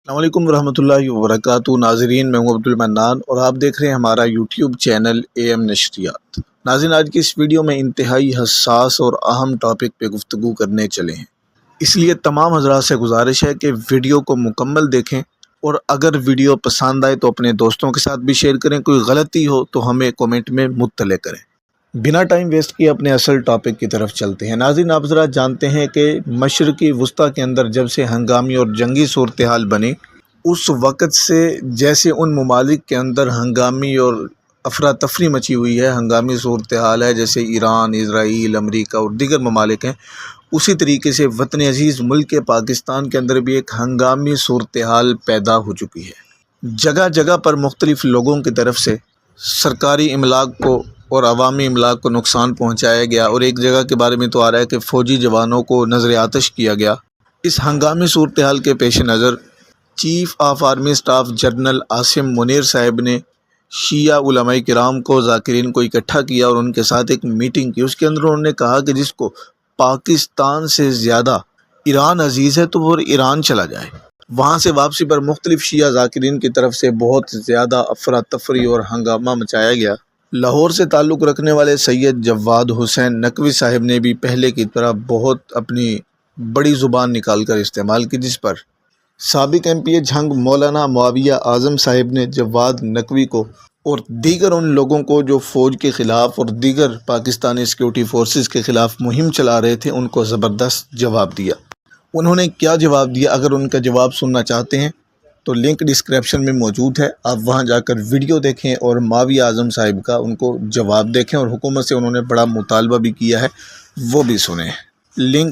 السلام علیکم ورحمۃ اللہ وبرکاتہ ناظرین، میں ہوں عبد المنان اور آپ دیکھ رہے ہیں ہمارا یوٹیوب چینل اے ایم نشریات۔ ناظرین، آج کی اس ویڈیو میں انتہائی حساس اور اہم ٹاپک پہ گفتگو کرنے چلے ہیں، اس لیے تمام حضرات سے گزارش ہے کہ ویڈیو کو مکمل دیکھیں اور اگر ویڈیو پسند آئے تو اپنے دوستوں کے ساتھ بھی شیئر کریں، کوئی غلطی ہو تو ہمیں کومنٹ میں مطلع کریں۔ بنا ٹائم ویسٹ کیے اپنے اصل ٹاپک کی طرف چلتے ہیں۔ ناظرین، آپ ذرا جانتے ہیں کہ مشرقی وسطیٰ کے اندر جب سے ہنگامی اور جنگی صورتحال بنی، اس وقت سے جیسے ان ممالک کے اندر ہنگامی اور افراتفری مچی ہوئی ہے، ہنگامی صورتحال ہے، جیسے ایران، اسرائیل، امریکہ اور دیگر ممالک ہیں، اسی طریقے سے وطن عزیز ملک پاکستان کے اندر بھی ایک ہنگامی صورتحال پیدا ہو چکی ہے۔ جگہ جگہ پر مختلف لوگوں کی طرف سے سرکاری املاک کو اور عوامی املاک کو نقصان پہنچایا گیا، اور ایک جگہ کے بارے میں تو آ رہا ہے کہ فوجی جوانوں کو نذر آتش کیا گیا۔ اس ہنگامی صورتحال کے پیش نظر chief of army staff general Asim Munir صاحب نے شیعہ علماء کرام کو، ذاکرین کو اکٹھا کیا اور ان کے ساتھ ایک میٹنگ کی۔ اس کے اندر انہوں نے کہا کہ جس کو پاکستان سے زیادہ ایران عزیز ہے تو وہ ایران چلا جائے۔ وہاں سے واپسی پر مختلف شیعہ ذاکرین کی طرف سے بہت زیادہ افراتفری اور ہنگامہ مچایا گیا۔ لاہور سے تعلق رکھنے والے سید جواد حسین نقوی صاحب نے بھی پہلے کی طرح بہت اپنی بڑی زبان نکال کر استعمال کی، جس پر سابق ایم پی جھنگ مولانا معاویہ اعظم صاحب نے جواد نقوی کو اور دیگر ان لوگوں کو جو فوج کے خلاف اور دیگر پاکستانی سیکیورٹی فورسز کے خلاف مہم چلا رہے تھے، ان کو زبردست جواب دیا۔ انہوں نے کیا جواب دیا؟ اگر ان کا جواب سننا چاہتے ہیں تو لنک ڈسکرپشن میں موجود ہے، آپ وہاں جا کر ویڈیو دیکھیں اور معاویہ اعظم صاحب کا ان کو جواب دیکھیں، اور حکومت سے انہوں نے بڑا مطالبہ بھی کیا ہے، وہ بھی سنیں۔ لنک